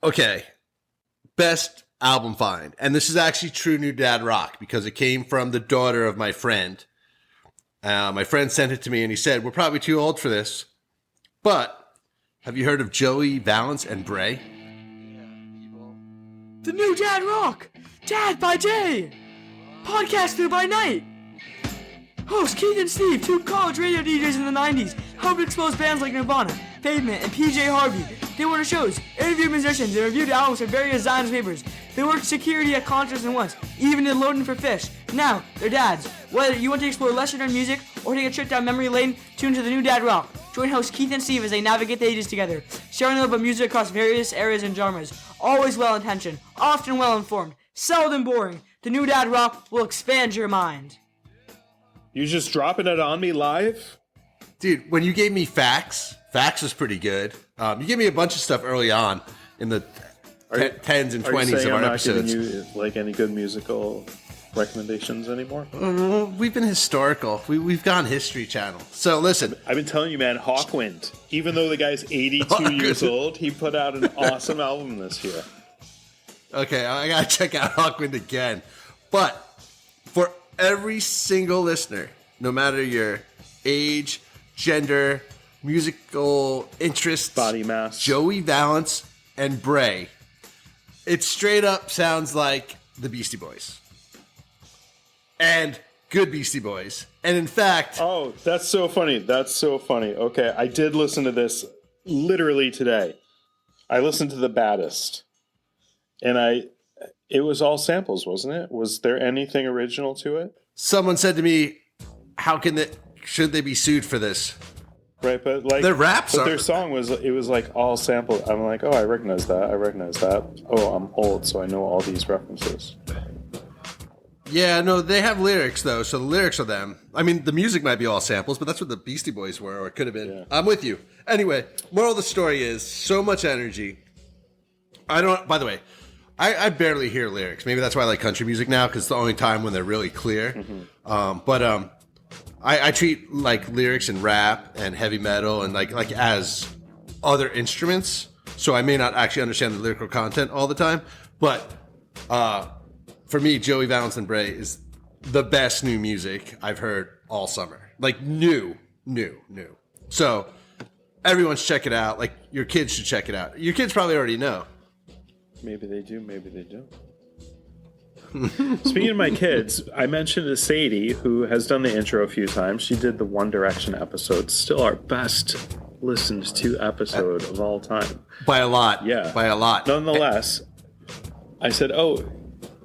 Okay. Best album find. And this is actually true New Dad Rock because it came from the daughter of my friend. My friend sent it to me and he said, we're probably too old for this, but have you heard of Joey Valence and Brae? The New Dad Rock! Dad by day! Podcaster by night! Host Keith and Steve, two college radio DJs in the 90s, helped expose bands like Nirvana, Pavement, and PJ Harvey. They went to shows, interviewed musicians, and reviewed albums for various Zions papers. They worked security at concerts and once, even did loading for Fish. Now, they're dads. Whether you want to explore lesser-known music or take a trip down memory lane, tune to the New Dad Rock. Join host Keith and Steve as they navigate the ages together, sharing a love of music across various areas and genres. Always well-intentioned, often well-informed, seldom boring. The New Dad Rock will expand your mind. You just dropping it on me live? Dude, when you gave me Facts was pretty good. You gave me a bunch of stuff early on in the 10s and 20s of our episodes. Are you saying I'm not giving you any good musical recommendations anymore? We've been historical. We've gone History Channel. So listen. I've been telling you, man, Hawkwind. Even though the guy's 82 years old, he put out an awesome album this year. Okay, I gotta check out Hawkwind again. But for every single listener, no matter your age, gender, musical interests, body mass, Joey Valence and Brae, it straight up sounds like the Beastie Boys. And good Beastie Boys. And in fact... Oh, that's so funny. That's so funny. Okay, I did listen to this literally today. I listened to The Baddest. And it was all samples, wasn't it? Was there anything original to it? Someone said to me, should they be sued for this? Right, but like their raps their song was like all sampled. I'm like, oh, I recognize that. Oh, I'm old, so I know all these references. Yeah, no, they have lyrics though, so the lyrics are them. I mean, the music might be all samples, but that's what the Beastie Boys were, or it could have been. Yeah. I'm with you. Anyway, moral of the story is so much energy. By the way, I barely hear lyrics. Maybe that's why I like country music now, because it's the only time when they're really clear. Mm-hmm. I treat like lyrics and rap and heavy metal and like as other instruments, so I may not actually understand the lyrical content all the time. But for me, Joey Valence and Brae is the best new music I've heard all summer. Like new. So everyone should check it out. Like your kids should check it out. Your kids probably already know. Maybe they do, maybe they don't. Speaking of my kids, I mentioned to Sadie, who has done the intro a few times. She did the One Direction episode, still our best listened to episode of all time. By a lot. Yeah. By a lot. Nonetheless, I said, oh,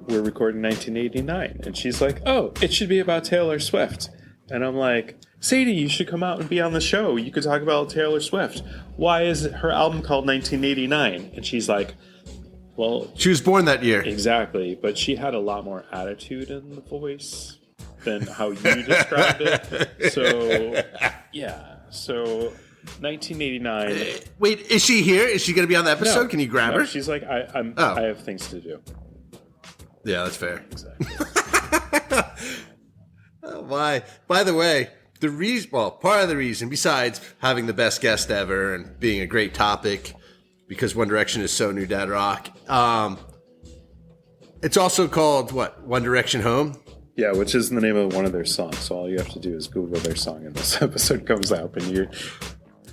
we're recording 1989. And she's like, oh, it should be about Taylor Swift. And I'm like, Sadie, you should come out and be on the show. You could talk about Taylor Swift. Why is her album called 1989? And she's like, well, she was born that year. Exactly, but she had a lot more attitude in the voice than how you described it. So, yeah. So, 1989. Wait, is she here? Is she going to be on the episode? No, Can you grab her? She's like, I have things to do. Yeah, that's fair. Exactly. Oh, why? By the way, part of the reason, besides having the best guest ever and being a great topic, because One Direction is so New Dad Rock. It's also called, One Direction Home? Yeah, which is the name of one of their songs. So all you have to do is Google their song and this episode comes up and you're...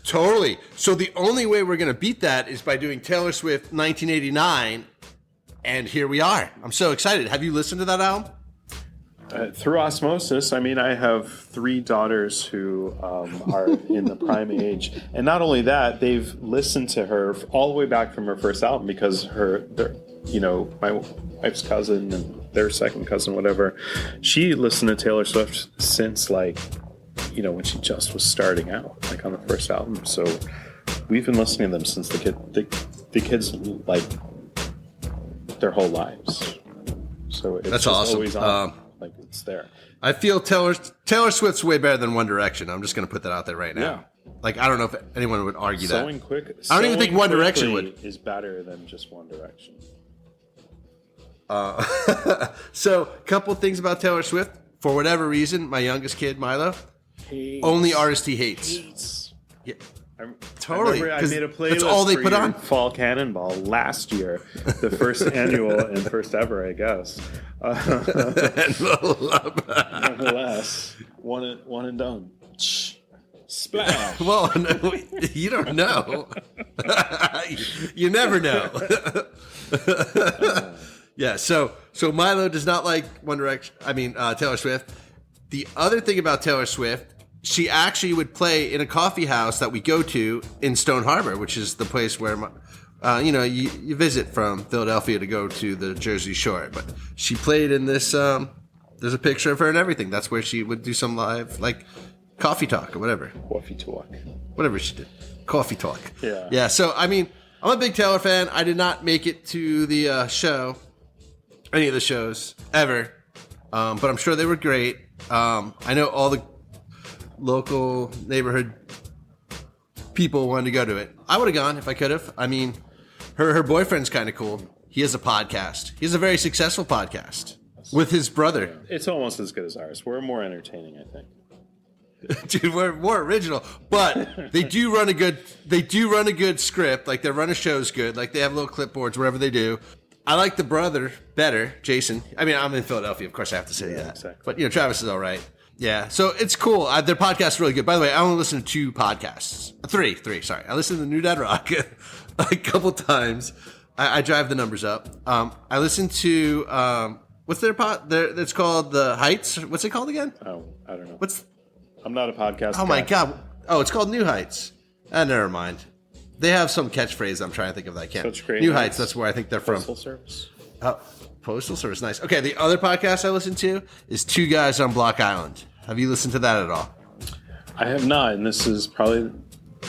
Totally. So the only way we're going to beat that is by doing Taylor Swift 1989, and here we are. I'm so excited. Have you listened to that album? Through osmosis. I mean, I have 3 daughters who are in the prime age, and not only that, they've listened to her all the way back from her first album because my wife's cousin and their second cousin, whatever, she listened to Taylor Swift since when she just was starting out, like on the first album. So we've been listening to them since the kids like their whole lives. So it's that's just awesome. Always on. Like it's there. I feel Taylor Swift's way better than One Direction. I'm just going to put that out there right now. Yeah. Like, I don't know if anyone would argue that. I don't even think One Direction would. Is better than just One Direction. So, a couple things about Taylor Swift. For whatever reason, my youngest kid, Milo, only artist he hates. Yeah. Totally, I made a playlist that's all they for put your on. Fall Cannonball last year, the first annual and first ever, I guess. Nonetheless, one and done. Splash. Well, no, you don't know. You never know. Yeah. So Milo does not like One Direction. I mean Taylor Swift. The other thing about Taylor Swift, she actually would play in a coffee house that we go to in Stone Harbor, which is the place where you visit from Philadelphia to go to the Jersey Shore. But she played in this. There's a picture of her and everything. That's where she would do some live coffee talk or whatever. Coffee talk. Whatever she did. Coffee talk. Yeah. Yeah. So I mean, I'm a big Taylor fan. I did not make it to the show, any of the shows ever, but I'm sure they were great. I know all the local neighborhood people wanted to go to it. I would have gone if I could have. I mean, her boyfriend's kind of cool. He has a podcast. He has a very successful podcast with his brother. It's almost as good as ours. We're more entertaining, I think. Dude, we're more original, but they do run a good script. Like, their run of shows good. Like, they have little clipboards wherever they do. I like the brother better, Jason. I mean, I'm in Philadelphia, of course I have to say that. Exactly. But Travis is all right. Yeah, so it's cool. Their podcast's really good. By the way, I only listen to 2 podcasts. Three. Sorry, I listened to New Dad Rock a couple times. I drive the numbers up. I listen to what's their pod? It's called The Heights. What's it called again? Oh, I don't know. I'm not a podcast Oh, guy. my God. Oh, it's called New Heights. Never mind. They have some catchphrase I'm trying to think of that I can't. Such great New names. Heights, that's where I think they're from. Postal Service. Oh, Postal Service, nice. Okay, the other podcast I listen to is Two Guys on Block Island. Have you listened to that at all? I have not, and this is probably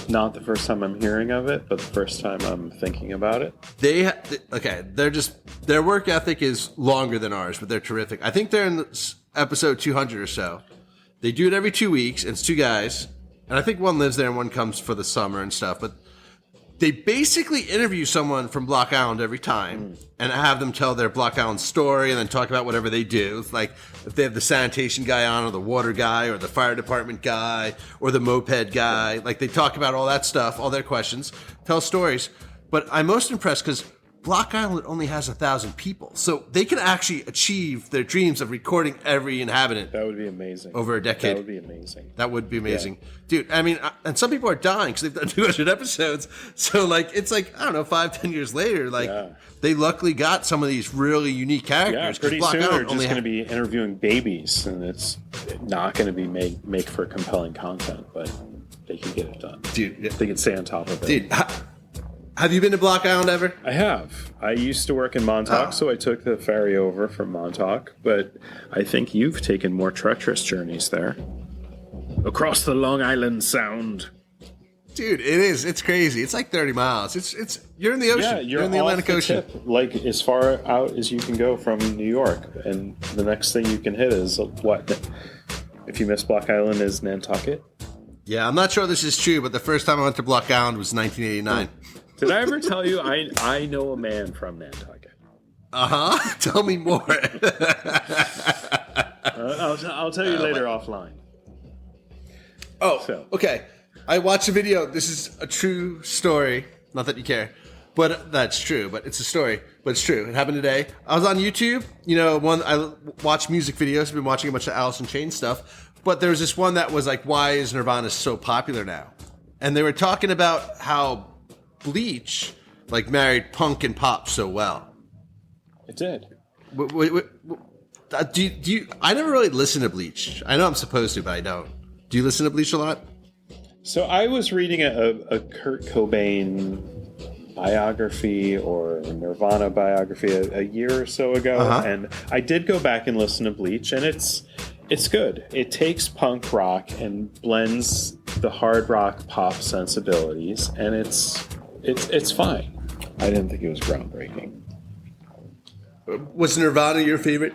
not the first time I'm hearing of it, but the first time I'm thinking about it. Their work ethic is longer than ours, but they're terrific. I think they're in episode 200 or so. They do it every 2 weeks. It's 2 guys. And I think one lives there and one comes for the summer and stuff. But they basically interview someone from Block Island every time and have them tell their Block Island story and then talk about whatever they do. It's like if they have the sanitation guy on or the water guy or the fire department guy or the moped guy. Like, they talk about all that stuff, all their questions, tell stories. But I'm most impressed because Block Island only has 1,000 people. So they can actually achieve their dreams of recording every inhabitant. That would be amazing. Over a decade. That would be amazing. That would be amazing. Yeah. Dude, I mean, and some people are dying because they've done 200 episodes. So, it's I don't know, 5-10 years later, they luckily got some of these really unique characters. Yeah, pretty soon they're just going to be interviewing babies, and it's not going to be make for compelling content, but they can get it done. Dude. They can stay on top of it. Dude, have you been to Block Island ever? I have. I used to work in Montauk, so I took the ferry over from Montauk, but I think you've taken more treacherous journeys there. Across the Long Island Sound. Dude, it is. It's crazy. It's like 30 miles. It's you're in the ocean. Yeah, you're in the Atlantic Ocean. Like, as far out as you can go from New York, and the next thing you can hit is what? If you miss Block Island, is Nantucket? Yeah, I'm not sure this is true, but the first time I went to Block Island was 1989. Did I ever tell you I know a man from Nantucket? Uh-huh. Tell me more. I'll tell you later offline. Okay. I watched a video. This is a true story. Not that you care. But that's true. But it's a story. But it's true. It happened today. I was on YouTube. I watch music videos. I've been watching a bunch of Alice in Chains stuff. But there was this one that was like, why is Nirvana so popular now? And they were talking about how Bleach married punk and pop so well. It did. Do you? I never really listen to Bleach. I know I'm supposed to, but I don't. Do you listen to Bleach a lot? So I was reading a Kurt Cobain biography or Nirvana biography a year or so ago, and I did go back and listen to Bleach, and it's good. It takes punk rock and blends the hard rock pop sensibilities, and it's fine. I didn't think it was groundbreaking. Was Nirvana your favorite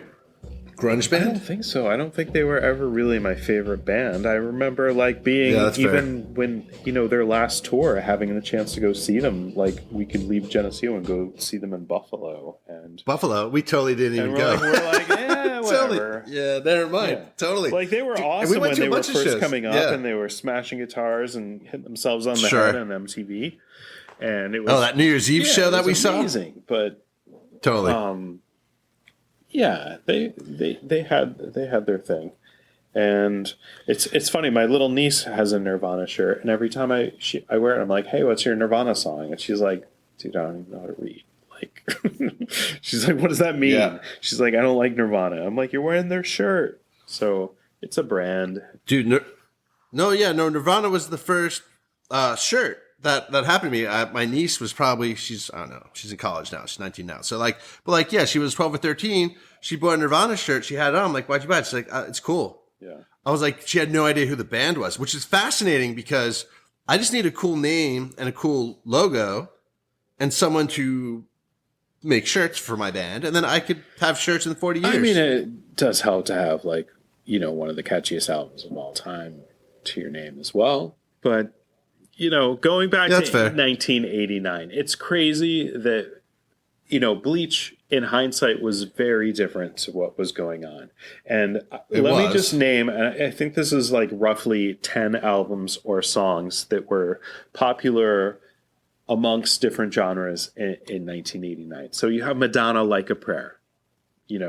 grunge I don't band? think so. I don't think they were ever really my favorite band. I remember like being Yeah, that's fair. even when their last tour, having the chance to go see them. Like we could leave Geneseo and go see them in Buffalo, and Buffalo. We totally didn't even go. we're like, yeah, whatever. Yeah, never mind. Yeah. Totally. Like they were And awesome we went when to a they were bunch of first shows. coming up, Yeah. and they were smashing guitars and hitting themselves on the Sure. head on MTV. And it was Oh, that New Year's Eve show it that was we saw? amazing. But Totally. yeah, they had their thing. And it's funny. My little niece has a Nirvana shirt, and every time I wear it, I'm like, "Hey, what's your Nirvana song?" And she's like, "Dude, I don't even know how to read." Like, she's like, "What does that mean?" Yeah. She's like, "I don't like Nirvana." I'm like, "You're wearing their shirt, so it's a brand." Dude, Nirvana was the first shirt that happened to me. My niece was probably, I don't know, she's in college now. She's 19 now. So yeah, she was 12 or 13. She bought a Nirvana shirt. She had it on. I'm like, why'd you buy it? She's like, it's cool. Yeah. I was like, she had no idea who the band was, which is fascinating because I just need a cool name and a cool logo and someone to make shirts for my band. And then I could have shirts in 40 years. I mean, it does help to have one of the catchiest albums of all time to your name as well. But going back That's to fair. 1989, it's crazy that Bleach in hindsight was very different to what was going on. And let me just name, and I think this is like roughly 10 albums or songs that were popular amongst different genres in 1989. So you have Madonna, Like a Prayer.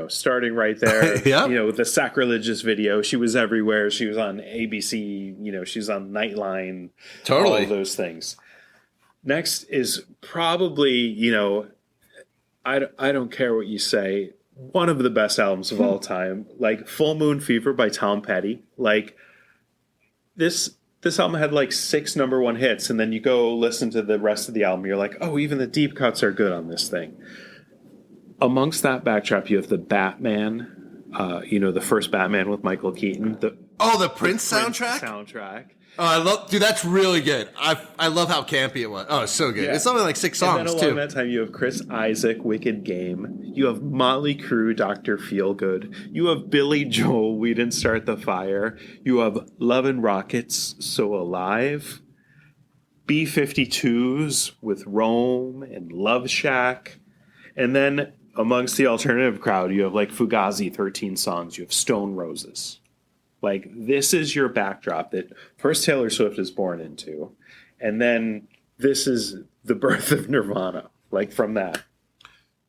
Starting right there, Yeah. With the sacrilegious video, she was everywhere. She was on ABC, she was on Nightline, Totally. all of those things. Next is probably, I don't care what you say, one of the best albums of all time, like Full Moon Fever by Tom Petty. Like this album had like 6 number 1 hits, and then you go listen to the rest of the album, you're like, oh, even the deep cuts are good on this thing. Amongst that backdrop, you have the Batman, the first Batman with Michael Keaton. The Prince soundtrack? Soundtrack. Oh, dude, that's really good. I love how campy it was. Oh, it's so good. Yeah. It's something like 6 And songs, then along too. that time, you have Chris Isaak, Wicked Game. You have Motley Crue, Dr. Feelgood. You have Billy Joel, We Didn't Start the Fire. You have Love and Rockets, So Alive. B-52s with Rome and Love Shack. And then amongst the alternative crowd, you have like Fugazi, 13 songs. You have Stone Roses. Like, this is your backdrop that first Taylor Swift is born into. And then this is the birth of Nirvana, like from that.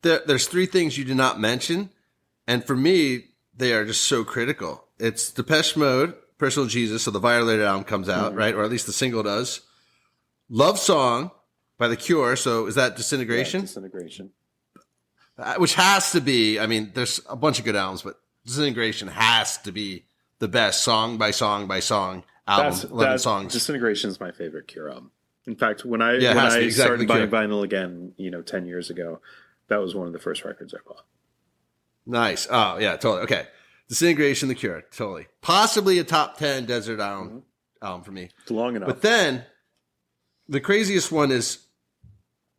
There's 3 things you did not mention. And for me, they are just so critical. It's Depeche Mode, Personal Jesus. So the Violator album comes out, right? Or at least the single does. Love Song by The Cure. So is that Disintegration? Yeah, Disintegration. Which has to be, I mean, there's a bunch of good albums, but Disintegration has to be the best song by song by song album. 11 songs. Disintegration is my favorite Cure album. In fact, when I Yeah, it has to be started exactly buying vinyl again, 10 years ago, that was one of the first records I bought. Nice. Oh, yeah, totally. Okay. Disintegration, The Cure. Totally. Possibly a top 10 Desert album for me. It's long enough. But then, the craziest one is,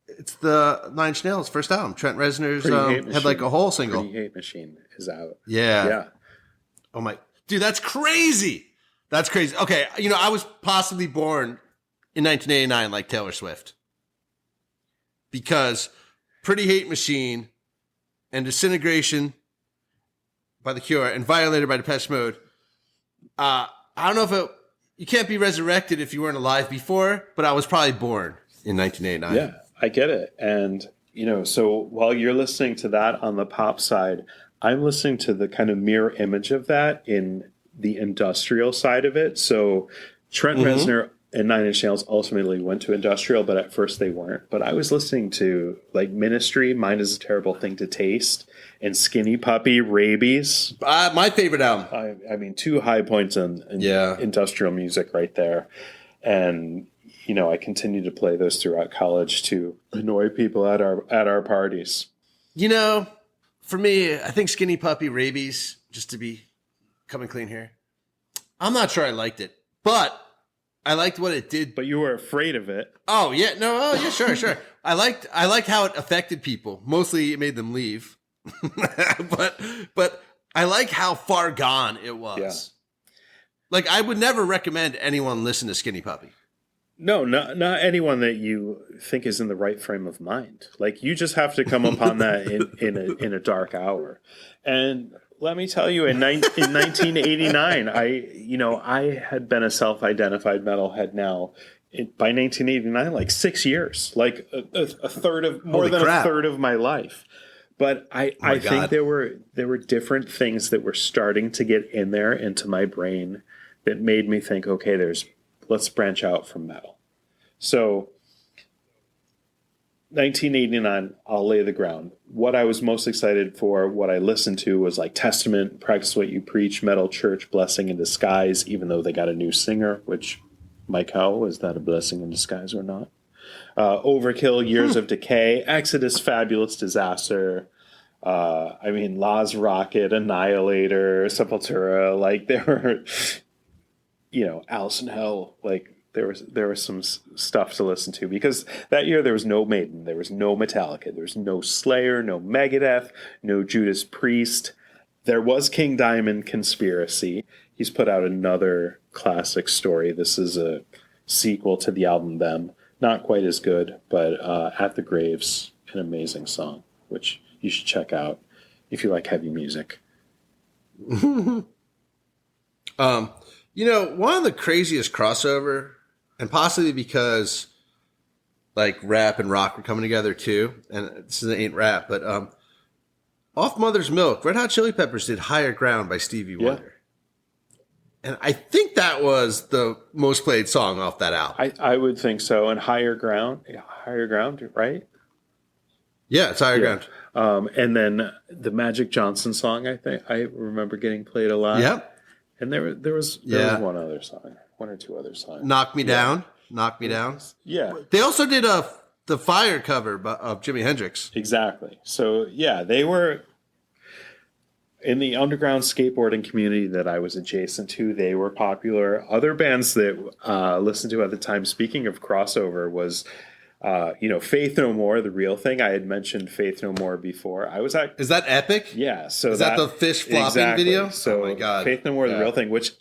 it's the Nine Inch Nails' first album. Trent Reznor's Pretty Hate had like a whole Machine. single. Pretty Hate Machine is out. Yeah. Yeah. Oh my, dude, that's crazy. That's crazy. Okay, I was possibly born in 1989 like Taylor Swift. Because Pretty Hate Machine and Disintegration by The Cure and Violator by Depeche Mode, I don't know if you can't be resurrected if you weren't alive before, but I was probably born in 1989. Yeah, I get it. And, so while you're listening to that on the pop side, I'm listening to the kind of mirror image of that in the industrial side of it. So Trent Reznor and Nine Inch Nails ultimately went to industrial, but at first they weren't. But I was listening to like Ministry, Mind is a Terrible Thing to Taste, and Skinny Puppy, Rabies. My favorite album. I mean, 2 high points in industrial music right there. And, I continue to play those throughout college to annoy people at our parties. For me, I think Skinny Puppy, Rabies, just to be coming clean here, I'm not sure I liked it, but I liked what it did. But you were afraid of it. Oh yeah, no, oh yeah, sure. I liked how it affected people. Mostly, it made them leave. but I like how far gone it was. Yeah. Like, I would never recommend anyone listen to Skinny Puppy. No, not anyone that you think is in the right frame of mind. Like, you just have to come upon that in a dark hour. And let me tell you, in 1989, I had been a self-identified metalhead now by 1989, like 6 years, like a third of more than a third of my life. But I think there were different things that were starting to get in there into my brain that made me think, okay, let's branch out from metal. So 1989, I'll lay the ground. What I was most excited for, what I listened to was like Testament, Practice What You Preach, Metal Church, Blessing in Disguise, even though they got a new singer, which, Mike Howell, is that a blessing in disguise or not? Overkill, Years of Decay, Exodus, Fabulous Disaster, Laaz Rockit, Annihilator, Sepultura, like there were, Alice in Hell, like there was some stuff to listen to, because that year there was no Maiden, there was no Metallica, there was no Slayer, no Megadeth, no Judas Priest. There was King Diamond Conspiracy. He's put out another classic story. This is a sequel to the album Them. Not quite as good, but At the Graves, an amazing song, which you should check out if you like heavy music. One of the craziest crossover, and possibly because like rap and rock were coming together too, and this ain't rap, but off Mother's Milk, Red Hot Chili Peppers did Higher Ground by Stevie Wonder. And I think that was the most played song off that album. I would think so. And Higher Ground, right? Yeah, it's Higher Ground. And then the Magic Johnson song, I think I remember getting played a lot. Yep. And there was one other song, one or two other songs. Knock Me Down. Yeah. They also did the Fire cover of Jimi Hendrix. Exactly. So yeah, they were in the underground skateboarding community that I was adjacent to. They were popular. Other bands that listened to at the time, speaking of crossover, was Faith No More, The Real Thing. I had mentioned Faith No More before. Is that Epic? Yeah. So is that the fish flopping video? So oh my God. Faith No More, The Real Thing, which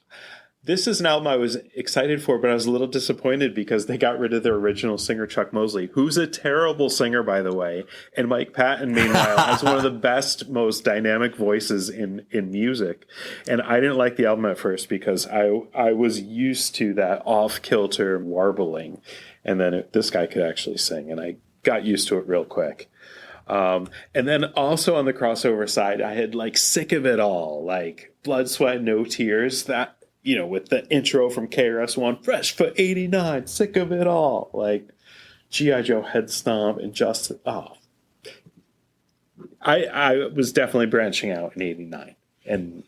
this is an album I was excited for, but I was a little disappointed because they got rid of their original singer, Chuck Mosley, who's a terrible singer, by the way. And Mike Patton, meanwhile, has one of the best, most dynamic voices in music. And I didn't like the album at first because I was used to that off-kilter warbling. And then this guy could actually sing, and I got used to it real quick. And then also on the crossover side, I had like Sick of It All, like Blood, Sweat, No Tears, that, with the intro from KRS-One, Fresh for 89, Sick of It All, like G.I. Joe Head Stomp, and Justice. Oh, I was definitely branching out in 89. And,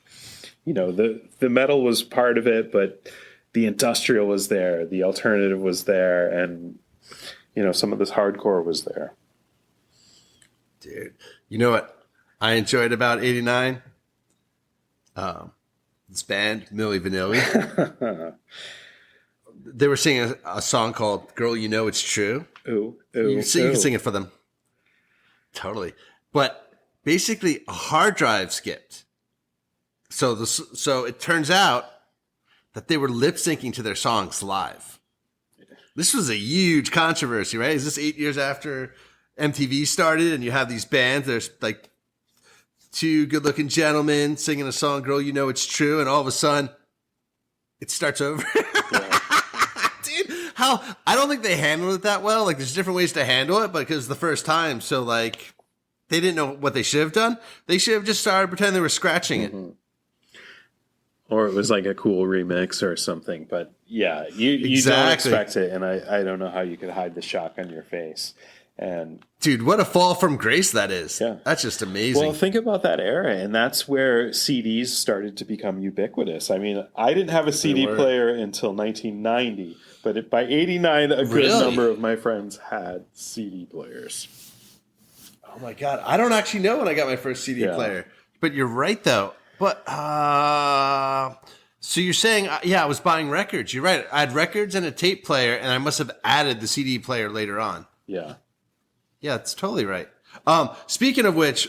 the metal was part of it, but the industrial was there, the alternative was there, and, some of this hardcore was there. Dude, you know what I enjoyed about 89? This band, Milli Vanilli. They were singing a song called Girl, You Know It's True. Ooh, you can sing it for them. Totally. But basically, a hard drive skipped. So it turns out that they were lip syncing to their songs live. This was a huge controversy, right? Is this 8 years after MTV started and you have these bands, there's like two good-looking gentlemen singing a song, Girl, You Know It's True, and all of a sudden, it starts over. Yeah. Dude, I don't think they handled it that well. Like, there's different ways to handle it, but because it's the first time, so, like, they didn't know what they should have done. They should have just started pretending they were scratching it. Or it was like a cool remix or something. But, yeah, you don't expect it, and I don't know how you could hide the shock on your face. And dude, what a fall from grace that is. Yeah. That's just amazing. Well, think about that era, and that's where CDs started to become ubiquitous. I mean, I didn't have a CD player until 1990, but by 89, a good number of my friends had CD players. Oh my God. I don't actually know when I got my first CD player, but you're right though. But, so you're saying, I was buying records. You're right. I had records and a tape player, and I must have added the CD player later on. Yeah. Yeah, it's totally right. Speaking of which,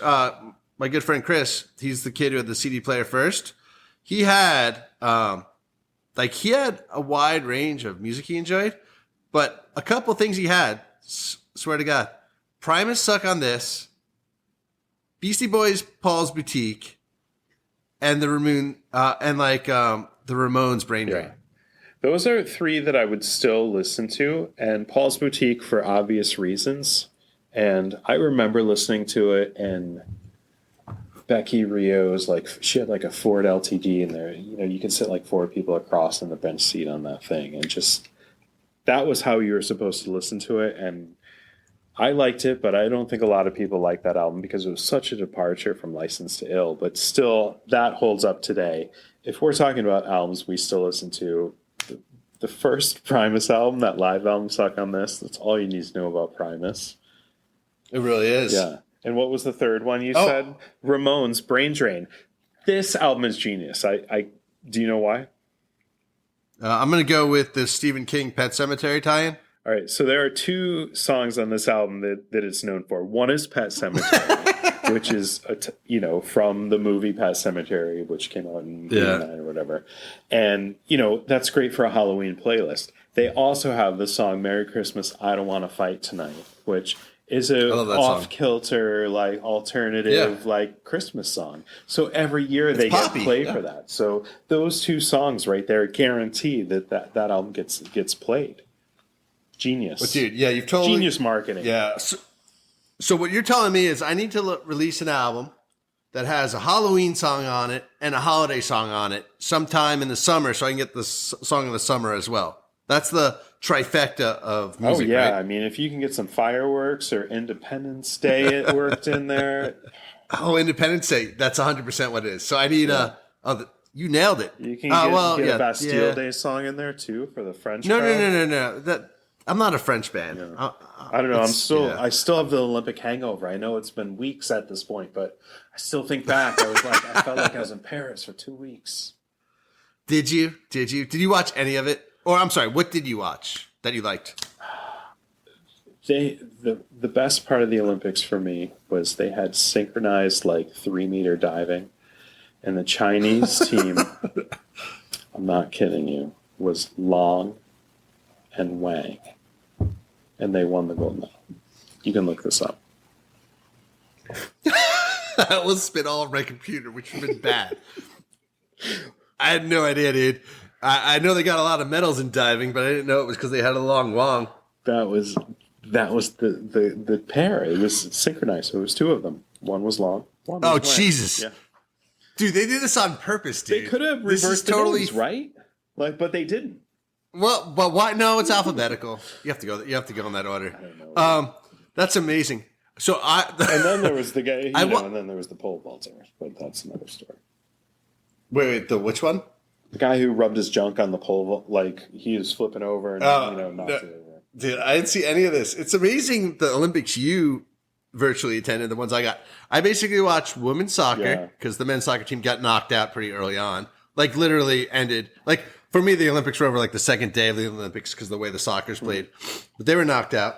my good friend Chris, he's the kid who had the CD player first. He had he had a wide range of music he enjoyed, but a couple things he had, swear to God, Primus Suck on This, Beastie Boys Paul's Boutique, and the Ramones Brain Drain. Yeah. Those are three that I would still listen to, and Paul's Boutique for obvious reasons. And I remember listening to it, and Becky Rio's she had a Ford LTD in there. You can sit 4 people across in the bench seat on that thing, and just that was how you were supposed to listen to it. And I liked it, but I don't think a lot of people like that album because it was such a departure from License to Ill. But still, that holds up today. If we're talking about albums we still listen to, the first Primus album, that live album, Suck on This, that's all you need to know about Primus. It really is. Yeah. And what was the third one you said? Ramones, Brain Drain. This album is genius. I do you know why? I'm going to go with the Stephen King Pet Sematary tie-in. All right, so there are 2 songs on this album that it's known for. One is Pet Sematary, which is from the movie Pet Sematary, which came out in 1989 or whatever. And that's great for a Halloween playlist. They also have the song "Merry Christmas, I Don't Want to Fight Tonight," which is a off-kilter, alternative, Christmas song. So every year they get played for that. So those 2 songs right there guarantee that album gets played. Genius. But dude, yeah, you've totally... Genius marketing. Yeah. So what you're telling me is I need to release an album that has a Halloween song on it and a holiday song on it sometime in the summer so I can get the song of the summer as well. That's the trifecta of music, right? I mean, if you can get some fireworks or Independence Day worked in there. Oh, Independence Day. That's 100% what it is. So I need you nailed it. You can get a Bastille Day song in there too for the French crowd. No. I'm not a French band. Yeah. I don't know. I still have the Olympic hangover. I know it's been weeks at this point, but I still think back. I felt like I was in Paris for 2 weeks. Did you? Did you watch any of it? Or I'm sorry, what did you watch that you liked? The best part of the Olympics for me was they had synchronized 3-meter diving, and the Chinese team, I'm not kidding you, was Long and Wang, and they won the gold medal. You can look this up. I was spit all over my computer, which would have been bad. I had no idea, dude. I know they got a lot of medals in diving, but I didn't know it was because they had a long Wang. That was the pair. It was synchronized. So it was 2 of them. One was Long. One was Wang. Jesus. Yeah. Dude, they did this on purpose, dude. They could have reversed the names, right? But they didn't. Well, but why? No, it's alphabetical. You have to go. You have to go in that order. I don't know. That's amazing. So and then there was the guy, and then there was the pole vaulter, but that's another story. Wait, the which one? The guy who rubbed his junk on the pole, he was flipping over and knocked it over. Dude, I didn't see any of this. It's amazing the Olympics you virtually attended, the ones I got. I basically watched women's soccer because the men's soccer team got knocked out pretty early on. Literally ended. For me, the Olympics were over the second day of the Olympics because of the way the soccer's played. But they were knocked out.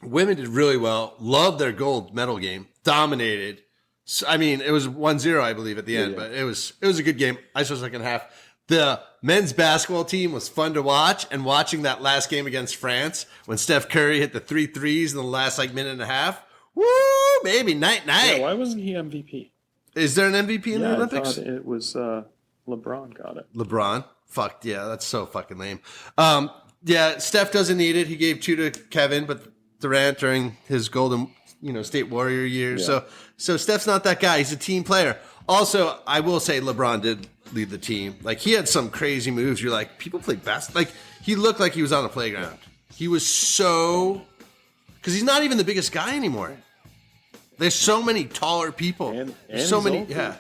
Women did really well. Loved their gold medal game. Dominated. So, I mean, it was 1-0, I believe, at the end. But it was a good game. I saw the second half. The men's basketball team was fun to watch. And watching that last game against France when Steph Curry hit the 3 threes in the last minute and a half. Woo, baby, night. Yeah, why wasn't he MVP? Is there an MVP in the Olympics? I thought it was LeBron got it. LeBron? Fuck, yeah, that's so fucking lame. Steph doesn't need it. He gave 2 to Kevin, but Durant during his golden, State Warrior years. Yeah. So Steph's not that guy. He's a team player. Also, I will say LeBron did lead the team. He had some crazy moves. You're like, people play basketball. He looked like he was on a playground. He was so... Because he's not even the biggest guy anymore. There's so many taller people. And so many, old.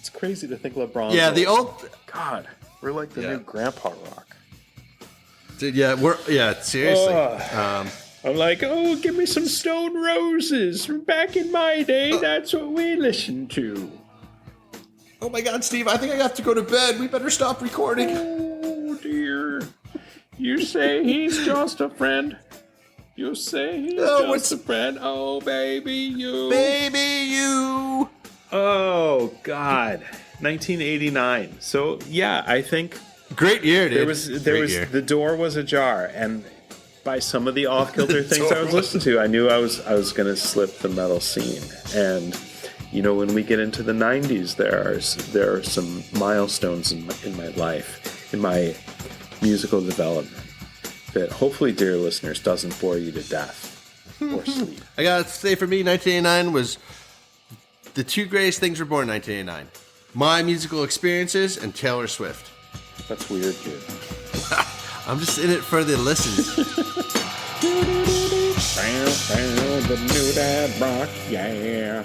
It's crazy to think LeBron. Yeah, the old... God, we're like the new Grandpa Rock. Dude, seriously. I'm like, give me some Stone Roses. Back in my day, that's what we listened to. Oh my God, Steve, I think I have to go to bed. We better stop recording. Oh, dear. You say he's just a friend. You say he's just a friend. Oh, baby, you. Baby, you. Oh God, 1989. So yeah, I think Great year, dude. there was the door was ajar, and by some of the off kilter things I was listening to, I knew I was going to slip the metal scene. And you know, when we get into the 90s, there are some milestones in my life, in my musical development, that hopefully, dear listeners, doesn't bore you to death or sleep. I gotta say, for me, 1989 was the two greatest things were born in 1989: my musical experiences and Taylor Swift. That's weird, dude. I'm just in it for the listens. The new dad rock, yeah.